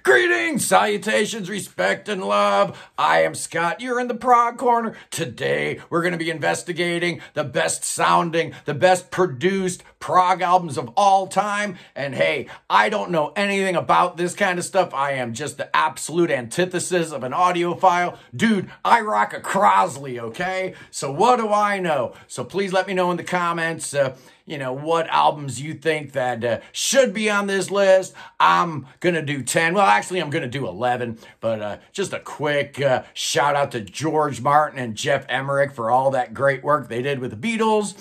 Greetings, salutations, respect, and love. I am Scott. You're in the Prog Corner. Today, we're going to be investigating the best sounding, the best produced prog albums of all time. And hey, I don't know anything about this kind of stuff. I am just the absolute antithesis of an audiophile. Dude, I rock a Crosley, okay? So what do I know? So please let me know in the comments, what albums you think that should be on this list. I'm going to do 10. Well, actually, I'm going to do 11. But just a quick shout out to George Martin and Jeff Emmerich for all that great work they did with the Beatles.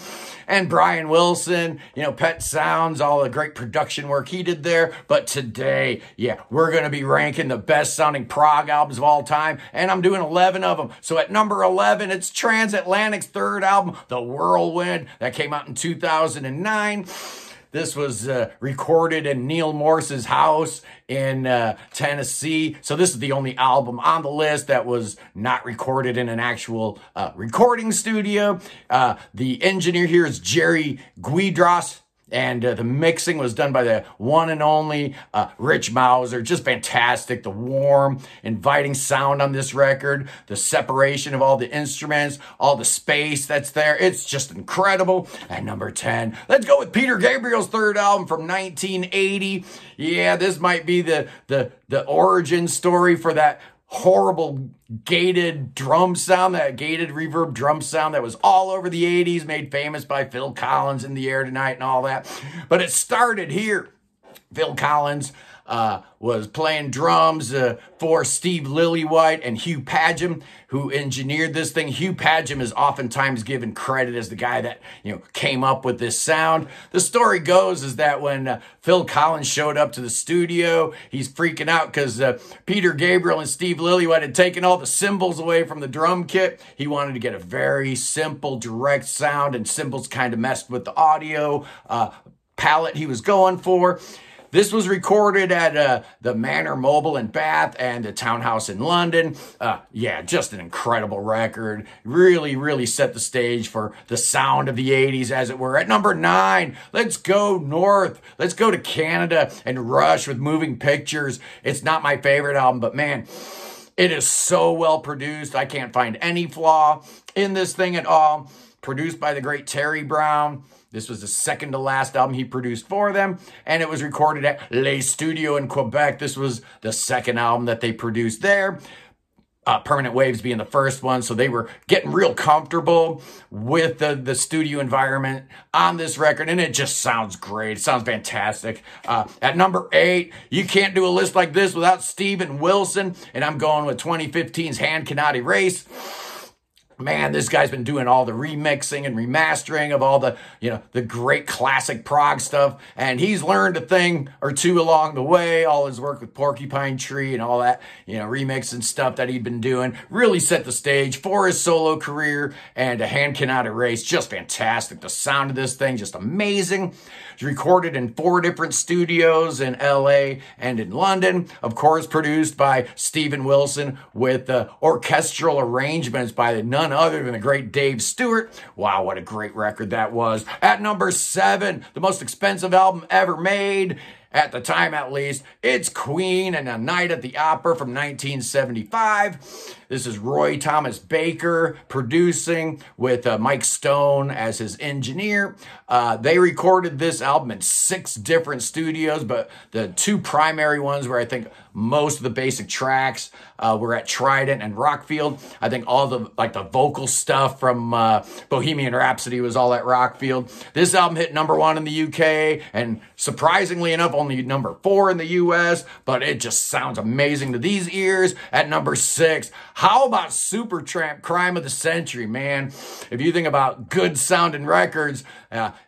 And Brian Wilson, Pet Sounds, all the great production work he did there. But today, we're going to be ranking the best sounding prog albums of all time. And I'm doing 11 of them. So at number 11, it's Transatlantic's third album, The Whirlwind, that came out in 2009. This was recorded in Neil Morse's house in Tennessee. So this is the only album on the list that was not recorded in an actual recording studio. The engineer here is Jerry Guidras. And the mixing was done by the one and only Rich Mauser. Just fantastic. The warm, inviting sound on this record. The separation of all the instruments. All the space that's there. It's just incredible. At number 10, let's go with Peter Gabriel's third album from 1980. Yeah, this might be the origin story for that horrible gated drum sound, that gated reverb drum sound that was all over the 80s, made famous by Phil Collins, In the Air Tonight and all that. But it started here. Phil Collins was playing drums for Steve Lillywhite and Hugh Padgham, who engineered this thing. Hugh Padgham is oftentimes given credit as the guy that came up with this sound. The story goes is that when Phil Collins showed up to the studio, he's freaking out because Peter Gabriel and Steve Lillywhite had taken all the cymbals away from the drum kit. He wanted to get a very simple, direct sound, and cymbals kind of messed with the audio palette he was going for. This was recorded at the Manor Mobile in Bath and the Townhouse in London. Just an incredible record. Really, really set the stage for the sound of the 80s, as it were. At number 9, let's go north. Let's go to Canada and Rush with Moving Pictures. It's not my favorite album, but man, it is so well produced. I can't find any flaw in this thing at all. Produced by the great Terry Brown. This was the second to last album he produced for them, and it was recorded at Les Studios in Quebec. This was the second album that they produced there. Permanent Waves being the first one, so they were getting real comfortable with the studio environment on this record, and it just sounds great. It sounds fantastic. At number 8, you can't do a list like this without Steven Wilson, and I'm going with 2015's Hand Cannot Erase. Man, this guy's been doing all the remixing and remastering of all the, the great classic prog stuff. And he's learned a thing or two along the way. All his work with Porcupine Tree and all that, remixing stuff that he'd been doing really set the stage for his solo career. And A Hand Cannot Erase, just fantastic. The sound of this thing, just amazing. It's recorded in 4 different studios in LA and in London. Of course, produced by Steven Wilson with orchestral arrangements by none other than the great Dave Stewart. Wow, what a great record that was. At number 7, the most expensive album ever made, at the time at least, it's Queen and A Night at the Opera from 1975. This is Roy Thomas Baker producing with Mike Stone as his engineer. They recorded this album in 6 different studios, but the 2 primary ones where I think most of the basic tracks were at Trident and Rockfield. I think all the vocal stuff from Bohemian Rhapsody was all at Rockfield. This album hit number 1 in the UK, and surprisingly enough, only number 4 in the US, but it just sounds amazing to these ears. At number 6, how about Supertramp, Crime of the Century, man? If you think about good sounding records,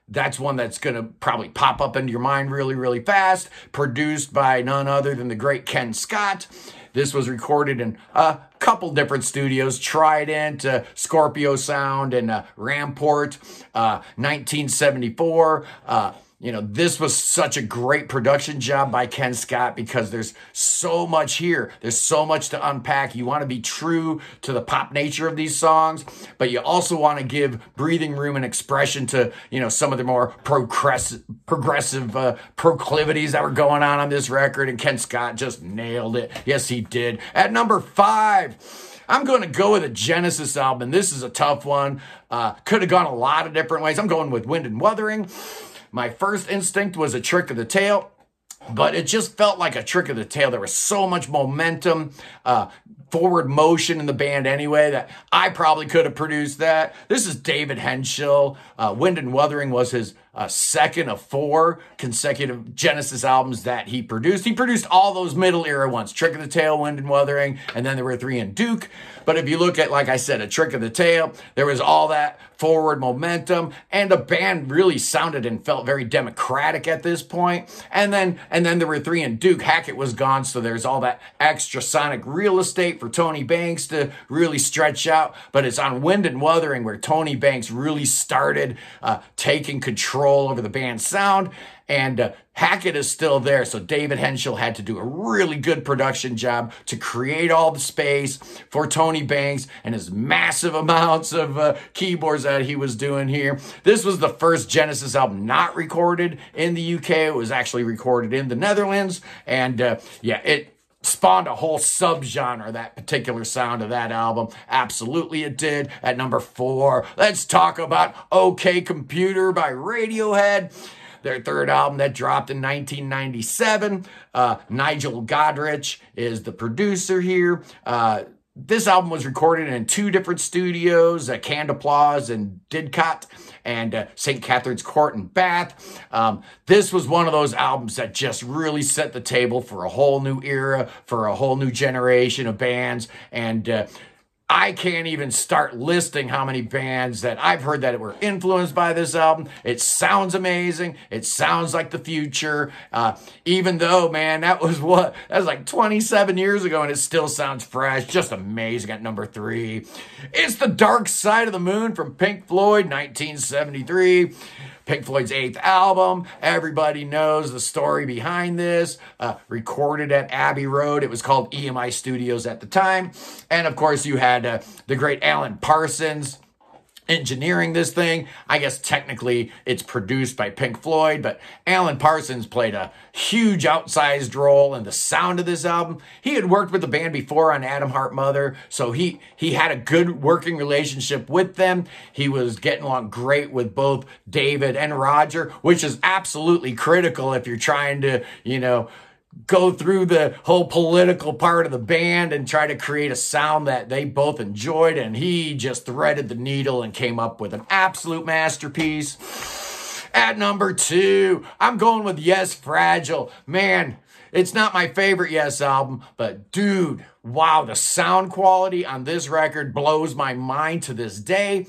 that's one that's going to probably pop up into your mind really, really fast. Produced by none other than the great Ken Scott. This was recorded in a couple different studios, Trident, Scorpio Sound, and Ramport, 1974. this was such a great production job by Ken Scott because there's so much here. There's so much to unpack. You want to be true to the pop nature of these songs, but you also want to give breathing room and expression to, some of the more progressive proclivities that were going on this record, and Ken Scott just nailed it. Yes, he did. At number 5, I'm going to go with a Genesis album. This is a tough one. Could have gone a lot of different ways. I'm going with Wind and Wuthering. My first instinct was A Trick of the Tail, but it just felt like a trick of the tail. There was so much momentum, forward motion in the band anyway, that I probably could have produced that. This is David Henschel. Wind and Wuthering was his second of 4 consecutive Genesis albums that he produced. He produced all those middle era ones, Trick of the Tail, Wind and Wuthering, and then there were 3 in Duke. But if you look at, like I said, A Trick of the Tail, there was all that forward momentum, and the band really sounded and felt very democratic at this point. And then there were 3 in Duke. Hackett was gone, so there's all that extra sonic real estate for Tony Banks to really stretch out. But it's on Wind and Wuthering where Tony Banks really started taking control over the band's sound, and Hackett is still there, so David Henschel had to do a really good production job to create all the space for Tony Banks and his massive amounts of keyboards that he was doing here. This was the first Genesis album not recorded in the UK. It was actually recorded in the Netherlands, and it spawned a whole subgenre, that particular sound of that album. Absolutely it did. At number 4, let's talk about OK Computer by Radiohead. Their third album that dropped in 1997. Nigel Godrich is the producer here. This album was recorded in 2 different studios, Canned Applause and Didcot, and St. Catherine's Court in Bath. This was one of those albums that just really set the table for a whole new era, for a whole new generation of bands, and I can't even start listing how many bands that I've heard that were influenced by this album. It sounds amazing. It sounds like the future. Even though, man, that was like 27 years ago and it still sounds fresh. Just amazing. At number 3, it's The Dark Side of the Moon from Pink Floyd, 1973. Pink Floyd's 8th album. Everybody knows the story behind this. Recorded at Abbey Road. It was called EMI Studios at the time. And of course, you had the great Alan Parsons engineering this thing. I guess technically it's produced by Pink Floyd, but Alan Parsons played a huge outsized role in the sound of this album. He had worked with the band before on Atom Heart Mother, so he had a good working relationship with them. He was getting along great with both David and Roger, which is absolutely critical if you're trying to, go through the whole political part of the band and try to create a sound that they both enjoyed, and he just threaded the needle and came up with an absolute masterpiece. At number 2, I'm going with Yes, Fragile. Man, it's not my favorite Yes album, but dude, wow, the sound quality on this record blows my mind to this day.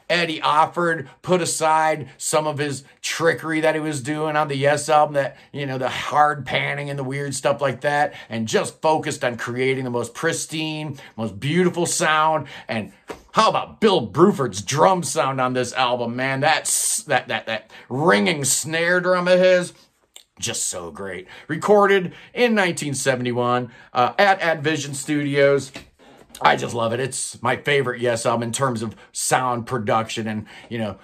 Eddie Offord put aside some of his trickery that he was doing on the Yes album, that, the hard panning and the weird stuff like that, and just focused on creating the most pristine, most beautiful sound. And how about Bill Bruford's drum sound on this album, man? That ringing snare drum of his, just so great. Recorded in 1971 at Advision Studios. I just love it. It's my favorite Yes album in terms of sound production and,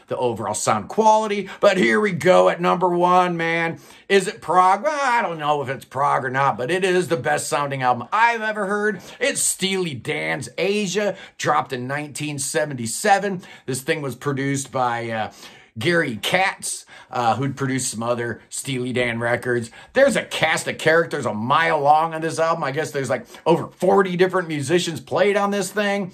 the overall sound quality. But here we go at number 1, man. Is it prog? Well, I don't know if it's prog or not, but it is the best sounding album I've ever heard. It's Steely Dan's Aja, dropped in 1977. This thing was produced by Gary Katz, who'd produced some other Steely Dan records. There's a cast of characters a mile long on this album. I guess there's like over 40 different musicians played on this thing.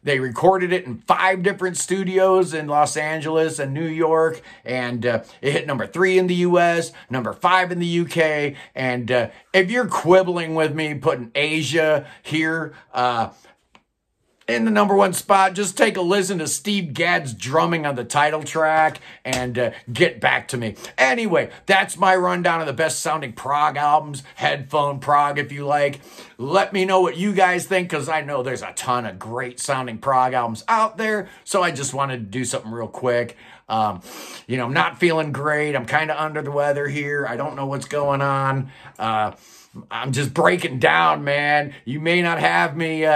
They recorded it in 5 different studios in Los Angeles and New York, and it hit number 3 in the US, number 5 in the UK, and if you're quibbling with me putting Aja here, in the number 1 spot, just take a listen to Steve Gadd's drumming on the title track and get back to me. Anyway, that's my rundown of the best sounding prog albums, headphone prog if you like. Let me know what you guys think, because I know there's a ton of great sounding prog albums out there, so I just wanted to do something real quick. You know, I'm not feeling great. I'm kind of under the weather here. I don't know what's going on. I'm just breaking down, man. You may not have me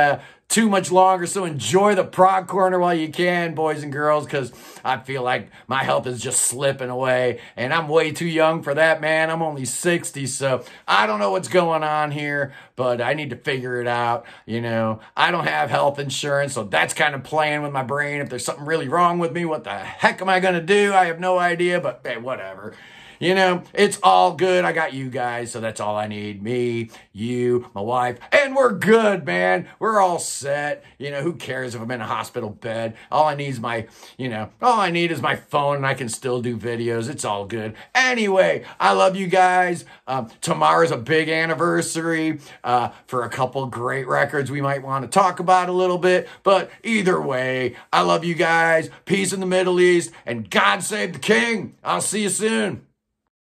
too much longer, so enjoy the Prog Corner while you can, boys and girls, because I feel like my health is just slipping away, and I'm way too young for that, man. I'm only 60, so I don't know what's going on here, but I need to figure it out. You know, I don't have health insurance, so that's kind of playing with my brain. If there's something really wrong with me, what the heck am I going to do? I have no idea, but hey, whatever. You know, it's all good. I got you guys, so that's all I need. Me, you, my wife, and we're good, man. We're all set. You know, who cares if I'm in a hospital bed? All I need is my phone, and I can still do videos. It's all good. Anyway, I love you guys. Tomorrow's a big anniversary for a couple great records we might want to talk about a little bit. But either way, I love you guys. Peace in the Middle East, and God save the King. I'll see you soon.